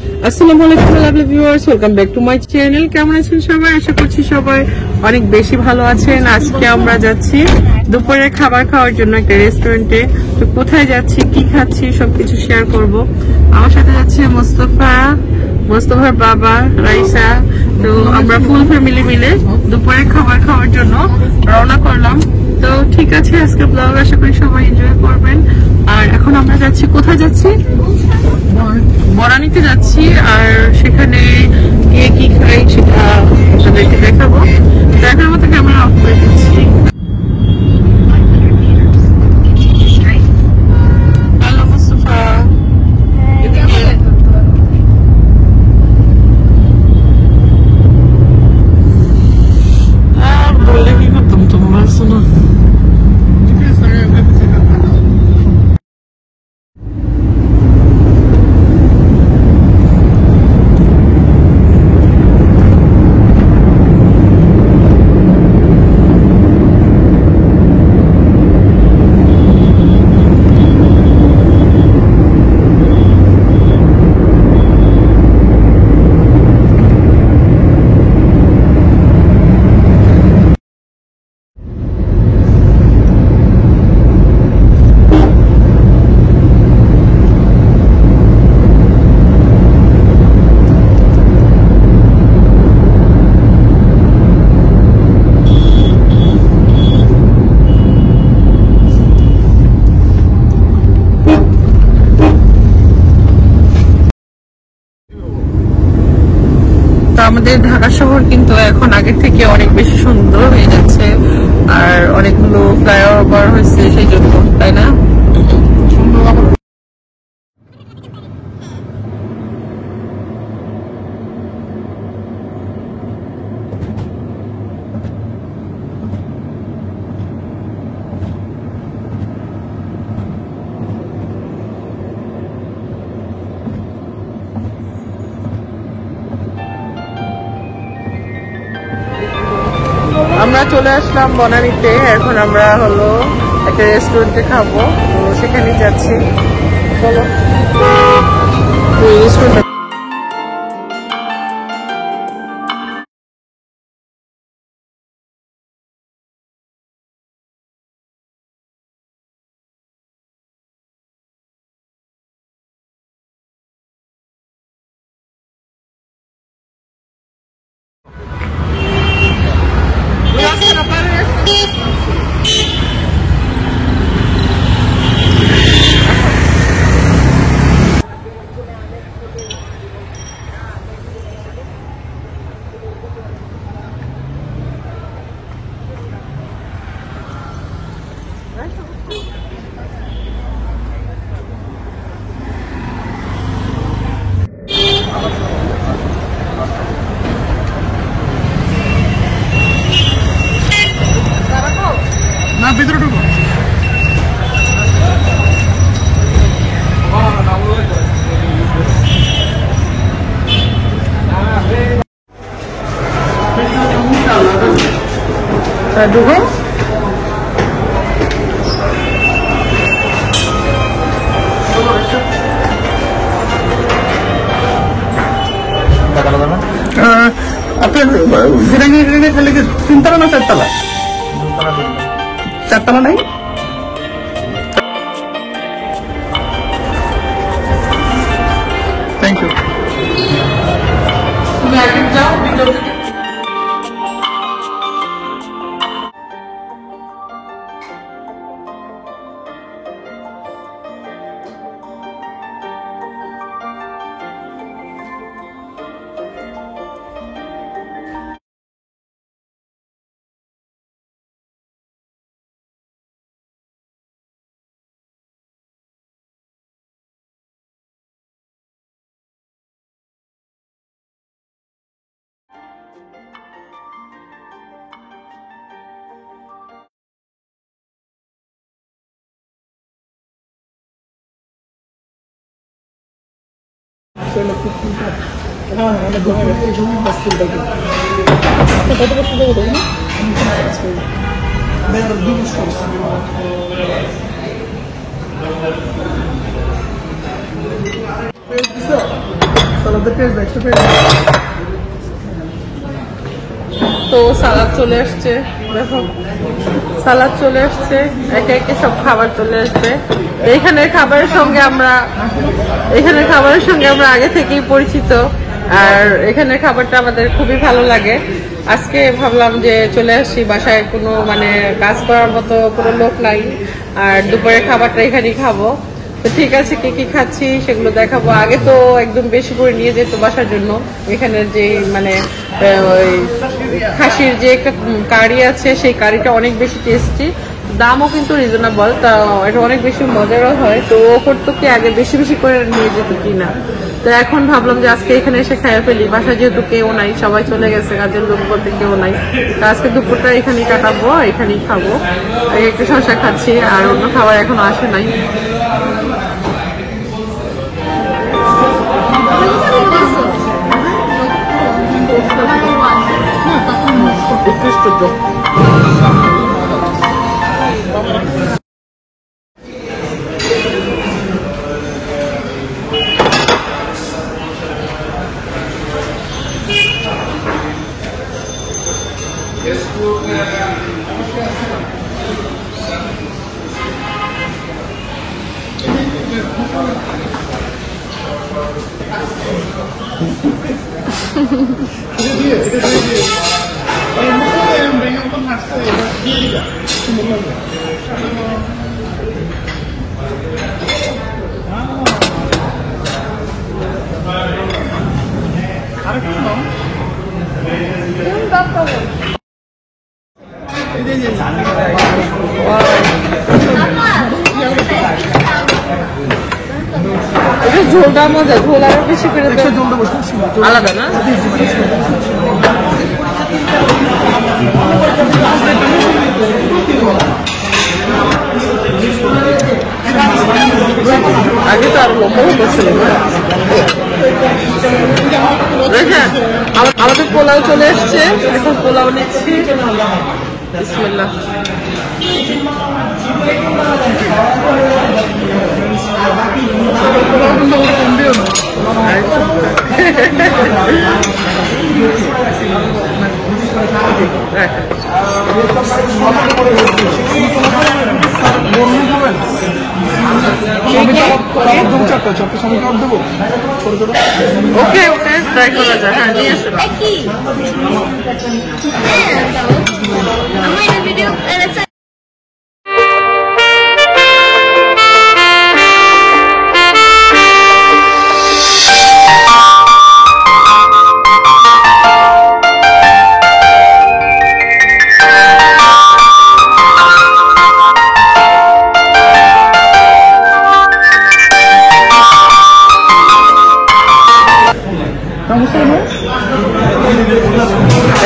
আসসালামু আলাইকুম lovely viewers, welcome back to my channel. কেমন আছেন সবাই? আশা করছি সবাই অনেক বেশি ভালো আছেন। আজকে আমরা যাচ্ছি দুপুরের খাবার খাওয়ার জন্য একটা রেস্টুরেন্টে। তো কোথায় যাচ্ছি, কি খাচ্ছি সবকিছু শেয়ার করব। আমার সাথে যাচ্ছে মোস্তফার বাবা, রাইসা। তো আমরা ফুল ফ্যামিলি মিলে দুপুরের খাবার খাওয়ার জন্য রওনা করলাম। তো ঠিক আছে, আজকে ব্লগ আশা করি সবাই এনজয় করবেন। আর এখন আমরা যাচ্ছি, কোথায় যাচ্ছি? বরানীতে যাচ্ছি। আর সেখানে গিয়ে কি খাই সেটা আপনাদেরকে দেখাবো। দেখার মতো ক্যামেরা অফ করে দিচ্ছি। হ্যালো মুস্তফা, বললে কি করতাম, তোমরা শোনো। আমাদের ঢাকা শহর কিন্তু এখন আগের থেকে অনেক বেশি সুন্দর হয়ে যাচ্ছে। আর অনেকগুলো ফ্লাইওভার হয়েছে সেই জন্য, তাই না? আমরা চলে আসলাম বনানীতে। এখন আমরা হলো একটা রেস্টুরেন্টে খাবো, তো সেখানেই যাচ্ছি। চলো রেস্টুরেন্ট। না ভিতরে ঢুকো। ঢুকো। আপনার বিরিয়ানি খেলে কি 3 তলা না 4 তলা? 4 তলা নাই? Thank you. তুমি আগে যাও, ভিতর থেকে। তো সালাদ চলে আসছে, দেখো সালাদ চলে আসছে, একে একে সব খাবার চলে আসবে। এখানের খাবারের সঙ্গে আমরা আগে থেকেই পরিচিত, আর এখানের খাবারটা আমাদের খুবই ভালো লাগে। আজকে ভাবলাম যে চলে আসি, বাসায় কোনো মানে কাজ করার মতো কোনো লোক নাই, আর দুপুরের খাবারটা এখানেই খাবো। তো ঠিক আছে, কি কি খাচ্ছি সেগুলো দেখাবো। আগে তো একদম বেশি করে নিয়ে যেত বাসার জন্য। এখানের যে মানে ওই খাসির যে একটা কারি আছে, সেই কারিটা অনেক বেশি টেস্টি, দামও কিন্তু রিজনেবল, তা এটা অনেক বেশি মজারও হয়। তো ও করতো কি আগে বেশি বেশি করে নিয়ে যেত কিনা, তো এখন ভাবলাম যে আজকে এখানে এসে খাইয়া ফেলি। বাসায় যেহেতু কেউ নাই, সবাই চলে গেছে, কাজের লোক বলতে কেউ নাই, তো আজকে দুপুরটা এখানেই কাটাবো, এখানেই খাবো। একটু শসা খাচ্ছি, আর অন্য খাবার এখনো আসে নাই। ঝোলটা মজা, ঝোল আরো বেশি করে আলাদা না? আগে তো আরো লম্বা লম্বা ছিল না? আমাদের পোলাও চলে এসছে, এখন পোলাও নিচ্ছি। বিসমিল্লাহ। ওকে ওকে, ট্রাই করা যায়। হ্যাঁ, নিয়ে আসো।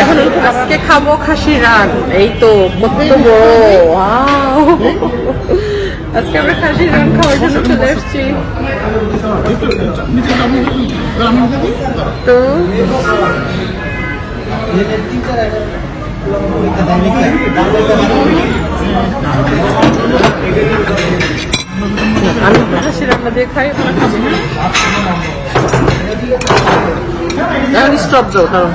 এখন আজকে খাবো খাসি রান। এই তো কত বড়, আজকে আমরা খাসি রান খাওয়ার জন্য চলে এসেছি। তো আমি খাসি রান্না দিয়ে খাই, এখন স্টপ দাও, কারণ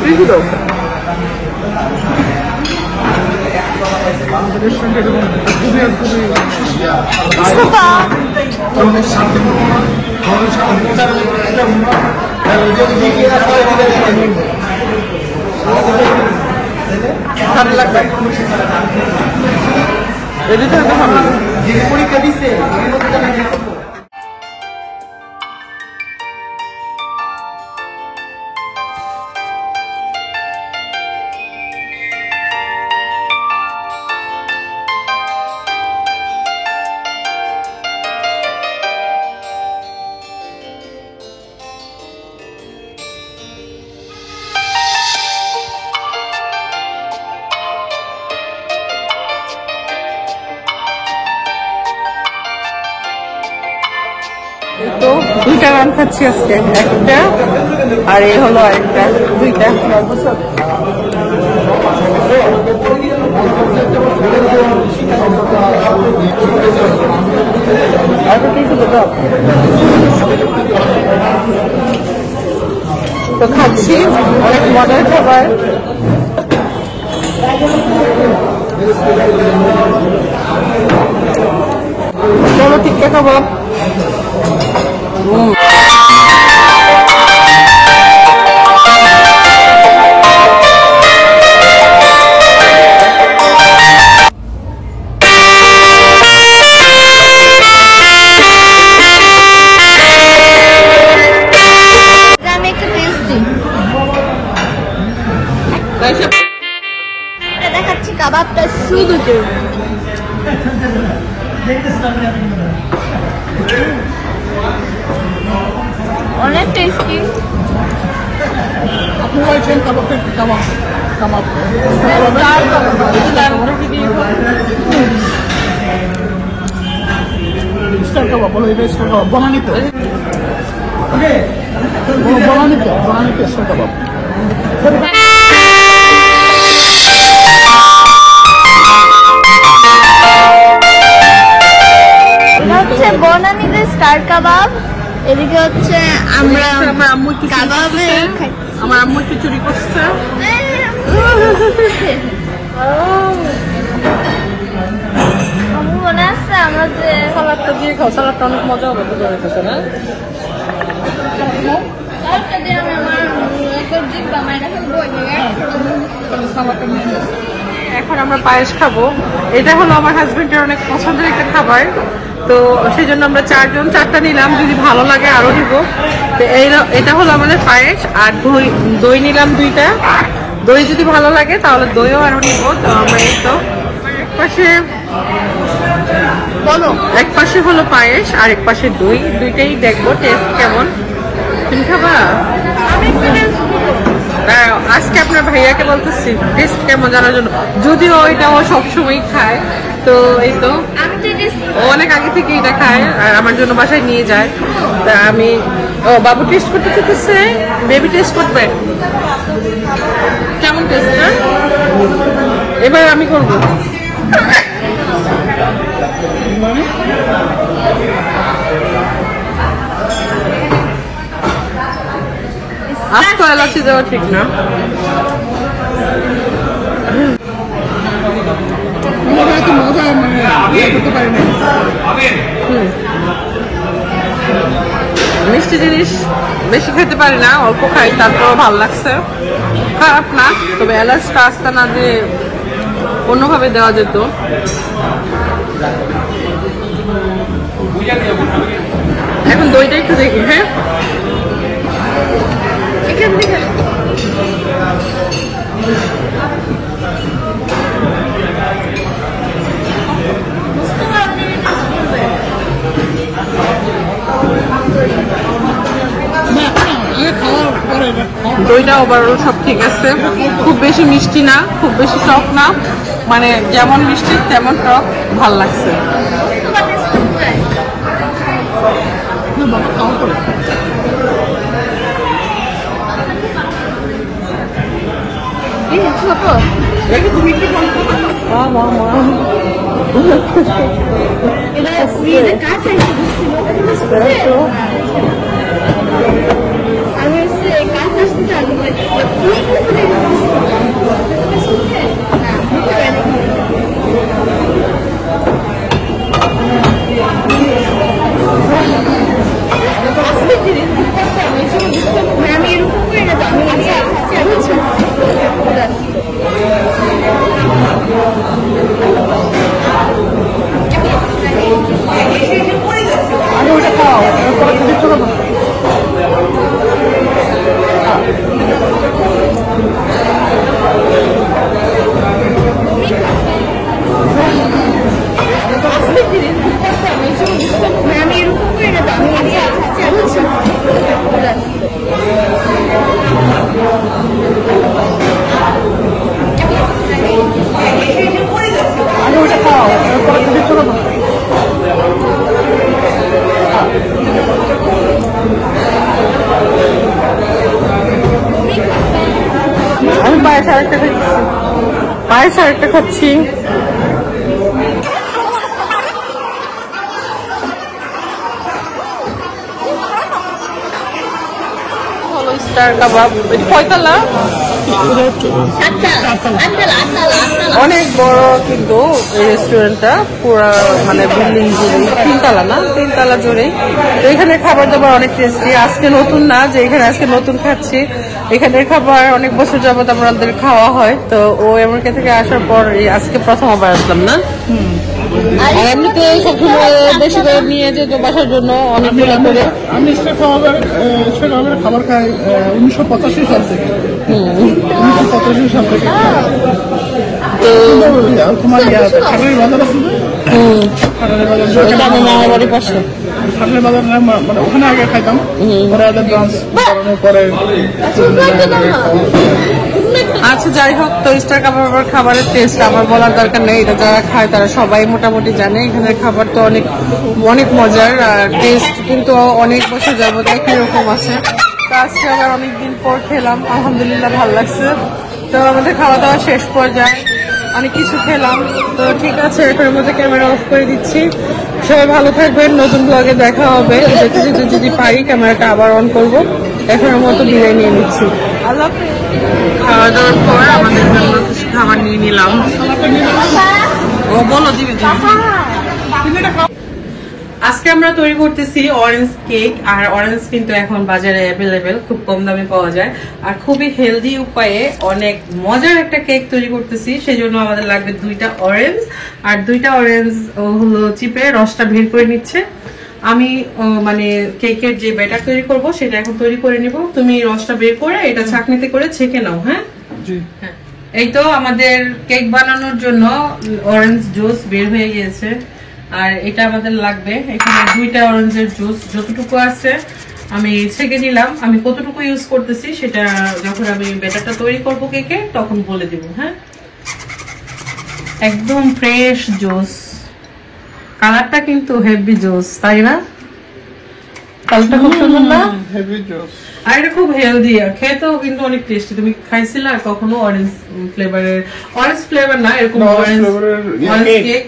এই যে দাও। আমাদের সঙ্গে ভালো লাগবে, পরীক্ষা দিচ্ছে। দুইটা রান খাচ্ছি আজকে, একটা আর এই হলো আরেকটা, দুইটা। তো খাচ্ছি, অনেক মজার খাবার। চলো টিক্কা কাবাব। দেখাচ্ছি কাবাবটা শুধু অনেক টেস্টি। আপনি বলছেন কাবাবটা কাবাব কাবাব স্টার কাবাব বলো, এটা স্টার কাবাব বনানি তো, বনানি তো স্টার কাবাব। হচ্ছে বনানীতে স্টার কাবাব, এদিকে হচ্ছে আমরা আমার আম্মু একটু কাবাবে আমার আম্মু একটু চুরি করছে। আম্মু মনে আছে আমরা যে সালাদটা দিয়ে খাও, সালাদটা অনেক মজা হবে তো হইতেছে না? সালাদটা দিয়ে আমি আমার একবার জিব্বা মাইরা ফেলবো। এখন আমরা পায়েস খাবো। এটা হলো আমার হাজবেন্ডের অনেক পছন্দের একটা খাবার, তো সেই জন্য আমরা চারটা নিলাম, যদি ভালো লাগে আরো নিব। তো এটা হলো আমাদের পায়েস, আর দই নিলাম 2টা। দই যদি ভালো লাগে তাহলে দইও আরো নিব। তো আমরা এই তো এক পাশে হলো পায়েস আর এক পাশে দই, দুইটাই দেখবো টেস্ট কেমন। তুমি খাবা? আজকে আপনার ভাইয়াকে বলতেছি টেস্ট কেমন জানার জন্য, যদিও এটা ও সবসময় খায়। তো এই তো ও অনেক আগে থেকে এটা খায় আর আমার জন্য বাসায় নিয়ে যায়। তা আমি বাবু টেস্ট করতে চাইতেছে, বেবি টেস্ট করবে কেমন টেস্ট। এবার আমি করবো। আস্ত এলাচি দেওয়া ঠিক না। মজা করতে পারি না। মিষ্টি জিনিস বেশি খেতে পারি না, অল্প খাই, তারপর ভালো লাগছে, খারাপ না। তবে এলাচটা আস্তা না দিয়ে অন্যভাবে দেওয়া যেত। এখন দইটা একটু দেখি। হ্যাঁ, এখান থেকে দইটা ওভারঅল সব ঠিক আছে, খুব বেশি মিষ্টি না, খুব বেশি টক না, মানে যেমন মিষ্টি তেমন টক, ভাল লাগছে। তুমি কি বলতো? আমি এরকম করে না, আমি আমি ওটা খাওয়া দিচ্ছ না। আমি এরকম করে না, আমি ওটা খাওয়া দিচ্ছ না। আরেকটা খাচ্ছি, পায়েস আরেকটা খাচ্ছি। স্টার কাবাব, কয়তলা? অনেক বড় কিন্তু এই রেস্টুরেন্টটা, পুরো মানে বিল্ডিং জুড়ে, তিনতলা না, তিনতলা জুড়েই। তো এখানে খাবার দাবার অনেক টেস্টি। আজকে নতুন না যে এখানে আজকে নতুন খাচ্ছি, এখানের খাবার অনেক বছর যাবত আমাদের খাওয়া হয়। তো ও আমেরিকা থেকে আসার পর আজকে প্রথম আবার আসলাম না। আর এমনিতে সবসময় বেশি করে নিয়ে যেত বাসার জন্য অনেকগুলো করে। আমি স্টেট খাবারের খাবার খাই 1985 সাল থেকে। 1985 সাল থেকে তো তোমার খাটারি বাজার আছে, খাটারি বাজার আমার মামার বাড়ির পাশে। খাটারি বাজার মানে ওখানে আগে খাইতাম, পরে আগে ব্রাঞ্চ পরে। আচ্ছা যাই হোক, তো স্টার কাবাবের খাবারের টেস্ট আমার বলার দরকার নেই, এটা যারা খায় তারা সবাই মোটামুটি জানে। এখানের খাবার তো অনেক অনেক মজার, আর টেস্ট কিন্তু অনেক বছর যাবত একই রকম আছে। তো আজকে আবার অনেকদিন পর খেলাম, আলহামদুলিল্লাহ ভালো লাগছে। তো আমাদের খাওয়া দাওয়া শেষ পর্যায়ে, অনেক কিছু খেলাম। তো ঠিক আছে, এখনের মধ্যে ক্যামেরা অফ করে দিচ্ছি। সবাই ভালো থাকবেন, নতুন ব্লগে দেখা হবে। যেতে যেতে যদি পারি ক্যামেরাটা আবার অন করবো। এখনের মতো বিদায় নিয়ে নিচ্ছি। আল্লাহ হাফেজ। খাওয়া দাওয়ার পর আমাদের জন্য কিছু খাবার নিয়ে নিলাম। ও বলো দিবে। আজকে আমরা তৈরি করতেছি অরেঞ্জ কেক। আর অরেঞ্জ কিন্তু এখন বাজারে অ্যাভেলেবেল, খুব কম দামে পাওয়া যায়। আর খুবই হেলদি উপায়ে অনেক মজার একটা কেক তৈরি করতেছি। সেই জন্য আমাদের লাগবে 2টা অরেঞ্জ। আর 2টা অরেঞ্জ হলো চিপে রসটা বের করে নিচ্ছে। আমি মানে কেকের যে ব্যাটার তৈরি করব সেটা এখন তৈরি করে নিব। তুমি রসটা বের করে এটা ছাঁকনিতে করে ছেঁকে নাও। হ্যাঁ, এই তো আমাদের কেক বানানোর জন্য অরেঞ্জ জুস বের হয়ে গিয়েছে। আর এটা আমাদের লাগবে, এখানে 2টা অরেঞ্জের জুস যতটুকু আছে আমি ছেঁকে নিলাম। আমি কতটুকু ইউজ করতেছি সেটা যখন আমি ব্যাটারটা তৈরি করব কেকে তখন বলে দিব। হ্যাঁ, একদম ফ্রেশ জুস, কালারটা কিন্তু হেভি জুস, তাই না? কালারটা খুব সুন্দর না? Heavy juice. আর এটা খুব হেলদি, আর খেতেও কিন্তু অনেক টেস্টি। তুমি খাইছিলা কখনো অরেঞ্জ ফ্লেভারের? অরেঞ্জ ফ্লেভার না, এরকম অরেঞ্জ কেক?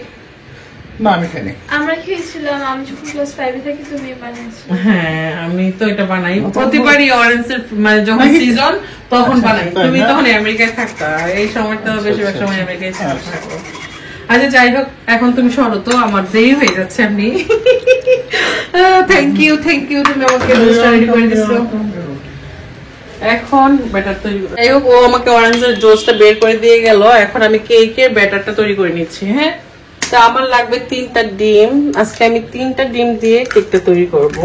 না, আমি খাইনি। আমরা খেয়েছিলাম, আমি যখন ক্লাস 5 এ থাকি তুমি বানিয়েছো। হ্যাঁ, আমি তো এটা বানাই প্রতিবারই অরেঞ্জের, মানে যখন সিজন তখন বানাই। তুমি তখন আমেরিকায় থাকতা, এই সময় তো বেশিরভাগ সময় আমেরিকায় থাকো। আচ্ছা যাই হোক, এখন তুমি সরো তো, আমার দেরি হয়ে যাচ্ছে। আপনি থ্যাংক ইউ তুমি আমাকে জুসটা রেডি করে দিছো। এখন ব্যাটার তৈরি, যাই হোক ও আমাকে অরেঞ্জের জুসটা বের করে দিয়ে গেল। এখন আমি কেকের ব্যাটারটা তৈরি করে নিচ্ছি। হ্যাঁ, তো আমার লাগবে 3টা ডিম। আজকে আমি 3টা ডিম দিয়ে কেকটা তৈরি করব।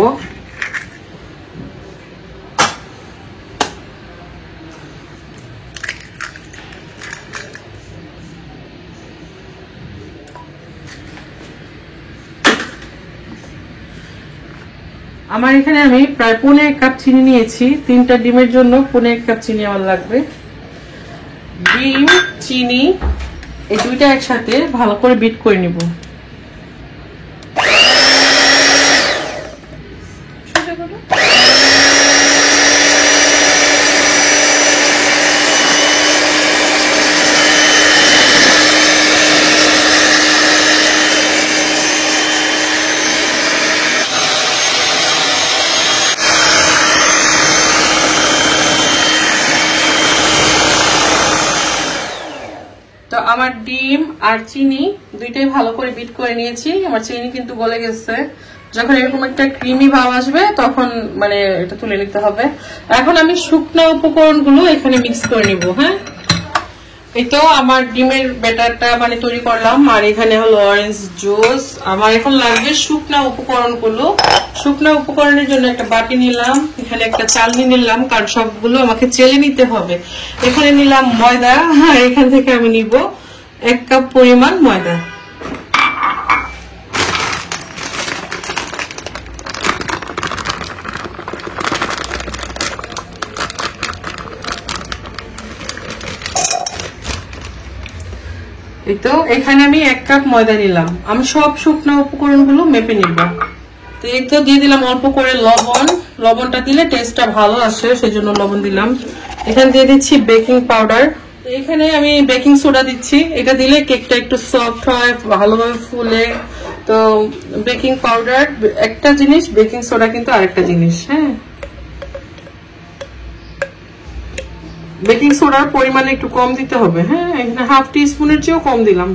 আমার এখানে আমি প্রায় 1.5 কাপ চিনি নিয়েছি। 3টা ডিমের জন্য 1.5 কাপ চিনি আমার লাগবে। ডিম, চিনি এই 2টা একসাথে ভালো করে বিট করে নিব। তো আমার ডিম আর চিনি 2টাই ভালো করে বিট করে নিয়েছি। আমার চিনি কিন্তু গলে গেছে। যখন এরকম একটা ক্রিমি ভাব আসবে তখন মানে এটা তুলে নিতে হবে। এখন আমি শুকনো উপকরণগুলো এখানে মিক্স করে নিব। হ্যাঁ, এই তো আমার ডিমের ব্যাটারটা মানে তৈরি করলাম। আর এখানে হলো অরেঞ্জ জুস। আমার এখন লাগবে শুকনো উপকরণগুলো। শুকনো উপকরণের জন্য একটা বাটি নিলাম, এখানে একটা চালনি নিলাম, কারণ সবগুলো আমাকে চেলে নিতে হবে। এখানে নিলাম ময়দা, আর এখান থেকে আমি নিব 1 কাপ পরিমাণ ময়দা। এই তো এখানে আমি 1 কাপ ময়দা নিলাম। আমি সব শুকনো উপকরণগুলো মেপে নিব। তো এই তো দিয়ে দিলাম অল্প করে লবণ। লবণটা দিলে টেস্টটা ভালো আসে, সেজন্য লবণ দিলাম। এখানে দিয়ে দিচ্ছি বেকিং পাউডার এখানে আমি বেকিং সোডা দিচ্ছি, এটা দিলে কেকটা একটু সফট হয়, ভালোভাবে ফুলে। তো বেকিং পাউডার একটা জিনিস, বেকিং সোডা কিন্তু আরেকটা জিনিস। হ্যাঁ, বেকিং সোডার পরিমাণ একটু কম দিতে হবে। হ্যাঁ, এখানে হাফ টি স্পুনের চেয়েও কম দিলাম।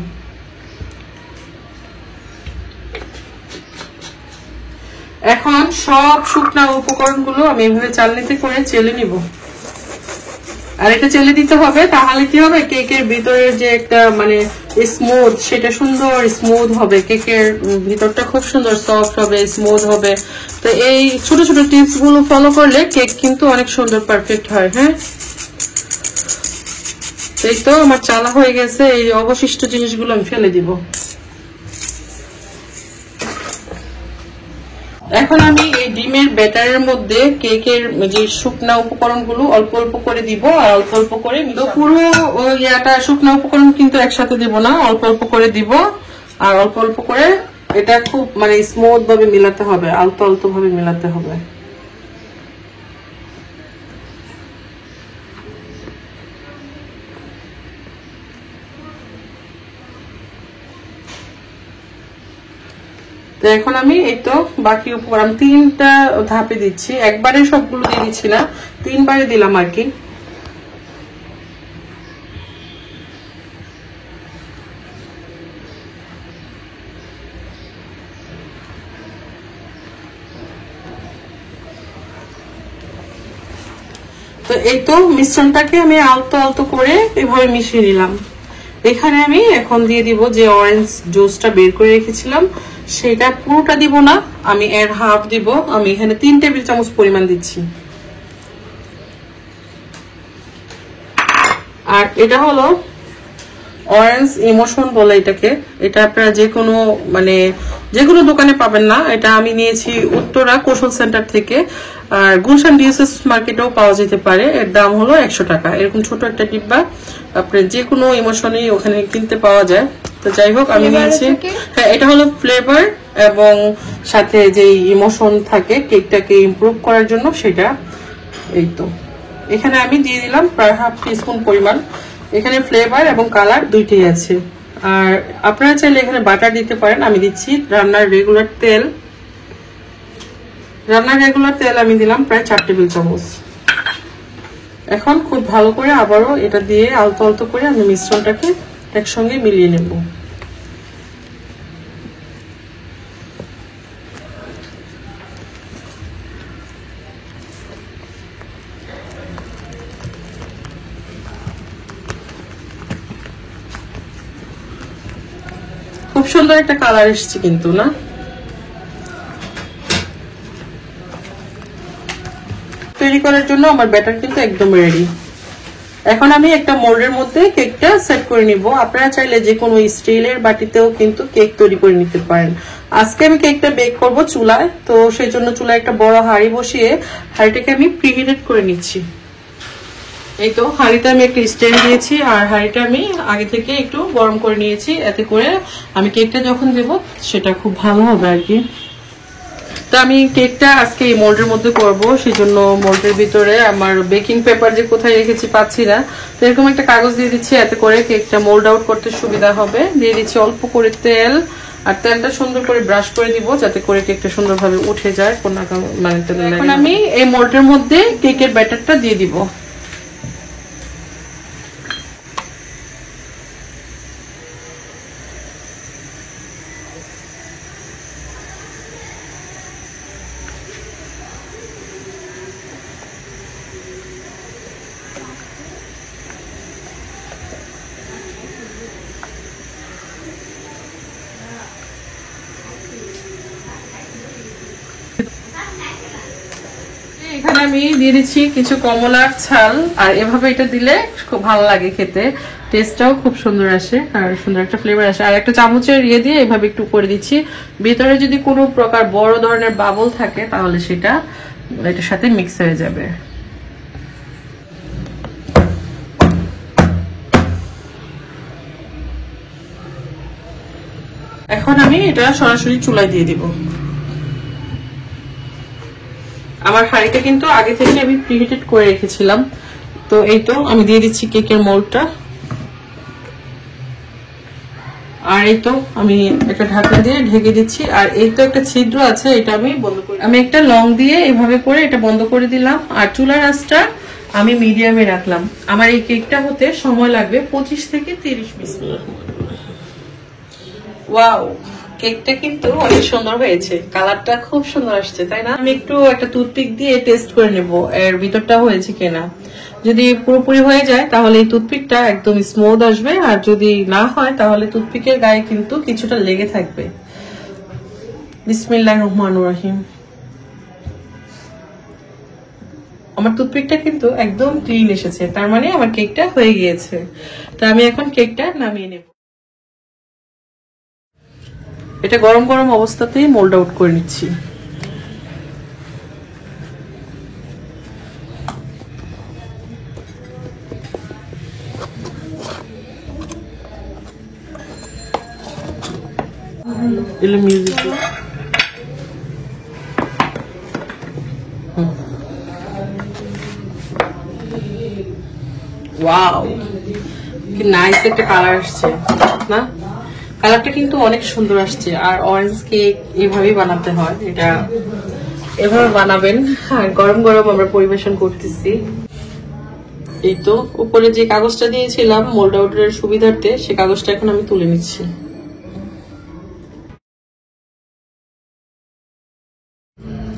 এখন সব শুকনা উপকরণগুলো আমি এভাবে চালনিতে করে চেলে নিব। আর এটা চেলে দিতে হবে, তাহলে কি হবে, কেকের ভিতরের যে একটা মানে স্মুথ, সেটা সুন্দর স্মুথ হবে। কেকের ভিতরটা খুব সুন্দর সফট হবে, স্মুথ হবে। তো এই ছোট ছোট টিপস গুলো ফলো করলে কেক কিন্তু অনেক সুন্দর পারফেক্ট হয়। হ্যাঁ, এই তো আমার চালা হয়ে গেছে। এই অবশিষ্ট জিনিসগুলো আমি ফেলে দিব। এখন আমি এই ডিমের ব্যাটারের মধ্যে কেকের যে শুকনা উপকরণগুলো অল্প অল্প করে দিব, আর অল্প অল্প করে পুরো ইয়াটা শুকনা উপকরণ কিন্তু একসাথে দিব না, অল্প অল্প করে দিব। আর অল্প অল্প করে এটা খুব মানে স্মুথ ভাবে মিলাতে হবে, আলতো আলতো ভাবে মিলাতে হবে। তো এখন আমি এই তো বাকি উপকরণ 3টা ধাপে দিচ্ছি, একবারে সবগুলো দিয়ে দিচ্ছি না, 3বারে দিলাম আর কি। তো এই তো মিশ্রণটাকে আমি আলতো আলতো করে এভাবে মিশিয়ে নিলাম। এখানে আমি এখন দিয়ে দিব যে অরেঞ্জ জুসটা বের করে রেখেছিলাম, সেটা পুরোটা দিব না, আমি এর হাফ দিব। আমি এখানে 3 টেবিল চামচ পরিমাণ দিচ্ছি। আর এটা হলো অরেঞ্জ ইমোশন বলে এটাকে। এটা আপনারা যে কোনো দোকানে পাবেন না, এটা আমি নিয়েছি উত্তরা কৌশল সেন্টার থেকে। আর গুলশান ডিএসএস মার্কেটেও পাওয়া যেতে পারে। এর দাম হলো 100 টাকা। এরকম ছোট একটা ডিব্বা, আপনার যে কোনো ইমোশনই ওখানে কিনতে পাওয়া যায়। তো যাই হোক, আমি নিয়েছি। হ্যাঁ, এটা হলো ফ্লেভার এবং সাথে যে ইমোশন থাকে কেকটাকে ইমপ্রুভ করার জন্য, সেটা। এই তো এখানে আমি দিয়ে দিলাম প্রায় হাফ টিস্পুন পরিমাণ। এখানে ফ্লেভার এবং কালার দুইটাই আছে। আর আপনারা চাইলে এখানে বাটার দিতে পারেন। আমি দিচ্ছি রান্নার রেগুলার তেল। আমি দিলাম প্রায় 4 টেবিল চামচ। এখন খুব ভালো করে আবারও এটা দিয়ে আলতো আলতো করে আমি মিশ্রণটাকে একসঙ্গে মিলিয়ে নেব। খুব সুন্দর একটা কালার এসেছে কিন্তু, না? তৈরি করার জন্য আমার ব্যাটার কিন্তু একদম রেডি। এখন আমি একটা মোল্ডের মধ্যে কেকটা সেট করে নিব। আপনারা চাইলে যে কোনো স্টিলের বাটিতেও কিন্তু কেক তৈরি করে নিতে পারেন। আজকে আমি কেকটা বেক করব চুলায়, তো সেই জন্য চুলায় একটা বড় হাঁড়ি বসিয়ে হাঁড়িটাকে আমি প্রিহিটেড করে নিচ্ছি। এই তো হাঁড়িতে আমি একটা স্ট্যান্ড দিয়েছি, আর হাঁড়িটা আমি আগে থেকে একটু গরম করে নিয়েছি, এতে করে আমি কেকটা যখন দেব সেটা খুব ভালো হবে আর কি। তো আমি কেকটা আজকে এই মোল্ডের মধ্যে করব, সেজন্য মোল্ডের ভিতরে আমার বেকিং পেপার যে কোথায় রেখেছি পাচ্ছি না, তো এরকম একটা কাগজ দিয়ে দিচ্ছি, এতে করে কেকটা মোল্ড আউট করতে সুবিধা হবে। দিয়ে দিচ্ছি অল্প করে তেল, আর তেলটা সুন্দর করে ব্রাশ করে দিব যাতে করে কেকটা সুন্দরভাবে উঠে যায়। এখন আমি এই মোল্ডের মধ্যে কেকের ব্যাটারটা দিয়ে দিব। এখানে আমি দিয়ে দিচ্ছি কিছু কমলার ছাল, আর এভাবে এটা দিলে খুব ভালো লাগে খেতে, টেস্টটাও খুব সুন্দর আসে আর সুন্দর একটা ফ্লেভার আসে। আর একটা চামচের দিয়ে এভাবে একটু করে দিচ্ছি। ভিতরে যদি কোনো প্রকার বড় ধরনের বাবল থাকে তাহলে সেটা এটার সাথে মিক্স হয়ে যাবে। এখন আমি এটা সরাসরি চুলায় দিয়ে দিব। আমার হাঁড়িটা কিন্তু আগে থেকে আমি প্রিহিটেড করে রেখেছিলাম। তো এই তো আমি দিয়ে দিচ্ছি কেকের মোল্ডটা। আর এই তো আমি একটা ঢাকনা দিয়ে ঢেকে দিচ্ছি। আর এই তো একটা ছিদ্র আছে, এটা আমি বন্ধ করি। আমি একটা লং দিয়ে এভাবে করে এটা বন্ধ করে দিলাম। আর চুলার আঁচটা আমি মিডিয়ামে রাখলাম। আমার এই কেকটা হতে সময় লাগবে 25 থেকে 30 মিনিট। ওয়াও, কেকটা কিন্তু অনেক সুন্দর হয়েছে, কালারটা খুব সুন্দর আসছে, তাই না? আমি একটু একটা টুথপিক দিয়ে টেস্ট করে নেব এর ভিতরটা হয়েছে কিনা। যদি পুরোপুরি হয়ে যায় তাহলে এই টুথপিকটা একদম স্মুথ আসবে, আর যদি না হয় তাহলে টুথপিকের গায়ে কিন্তু কিছুটা লেগে থাকবে। বিসমিল্লাহির রহমানির রহিম। আমার টুথপিকটা কিন্তু একদম ক্লিন এসেছে, তার মানে আমার কেকটা হয়ে গিয়েছে। তো আমি এখন কেকটা নামিয়ে নেব। এটা গরম গরম অবস্থাতেই মোল্ড আউট করে নিচ্ছি। মিউজিক ওয়াও, কি নাইস একটা কালার আসছে না? কালারটা কিন্তু অনেক সুন্দর আসছে। আর অরেঞ্জ কেক এভাবেই বানাতে হয়, এটা এভাবে বানাবেন। আর গরম গরম আমরা পরিবেশন করতেছি। এই তো উপরে যে কাগজটা দিয়েছিলাম মোল্ড আউটের সুবিধার্থে, সে কাগজটা এখন আমি তুলে নিচ্ছি।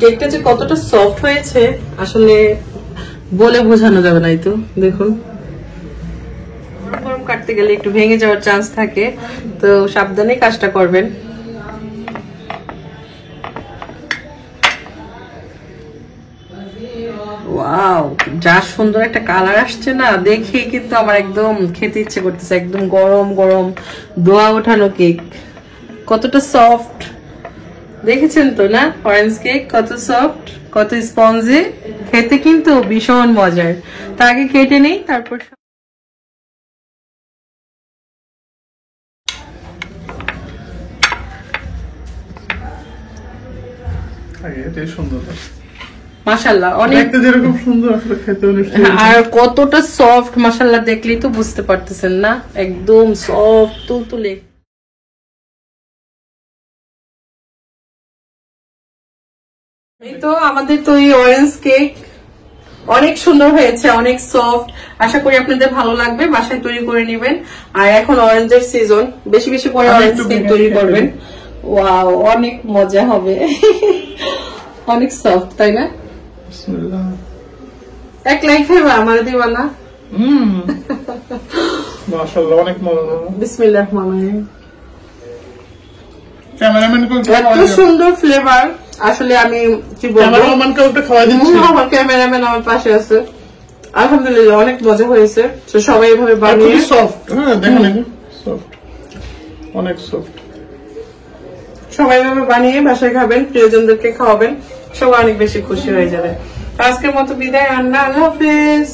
কেকটা যে কতটা সফট হয়েছে আসলে বলে বোঝানো যাবে না। এই তো দেখুন, গরম কাটতে গেলে একটু ভেঙে যাওয়ার চান্স থাকে, তো সাবধানে কাজটা করবেন। ওয়াও, যা সুন্দর একটা কালার আসছে না, দেখে কিন্তু আমার একদম খেতে ইচ্ছে করতেছে। একদম গরম গরম দোয়া ওঠানো কেক, কতটা সফট দেখেছেন তো না? অরেঞ্জ কেক কত সফট, কত স্পঞ্জি, খেতে কিন্তু ভীষণ মজার। তা আগে কেটে নেই, তারপর মাশাআল্লাহ অনেক দেখতে যেরকম সুন্দর আসলে খেতে অনেক আর কতটা সফট, মাশাআল্লাহ দেখলেই তো বুঝতে পারতেছেন না, একদম সফট তুলতুলে। এই তো আমাদের তৈরি অরেঞ্জ কেক অনেক সুন্দর হয়েছে, অনেক সফট। আশা করি আপনাদের ভালো লাগবে, বাসায় তৈরি করে নেবেন। আর এখন অরেঞ্জের সিজন, বেশি বেশি করে অরেঞ্জ কেক তৈরি করবেন। ওয়াও, অনেক মজা হবে। অনেক সফট, তাই না? এক লাইক খাইবা, আমার দিবা না? মাশাআল্লাহ অনেক মজা। বিসমিল্লাহির রহমানির রহিম। ক্যামেরাম্যান কো এত সুন্দর ফ্লেভার, আসলে আমি কি বলবো, ক্যামেরাম্যানকে ওটা খাওয়া দিচ্ছি। আমার ক্যামেরাম্যান আমার পাশে আছে। আলহামদুলিল্লাহ অনেক মজা হয়েছে। তো সবাই এভাবে বানিয়ে, সফট, হ্যাঁ দেখেন সফট, অনেক সফট। সবাই এভাবে বানিয়ে বাসায় খাবেন, প্রিয়জনদেরকে খাওয়াবেন, সবাই অনেক বেশি খুশি হয়ে যাবে। আজকের মতো বিদায়, আল্লাহ হাফেজ।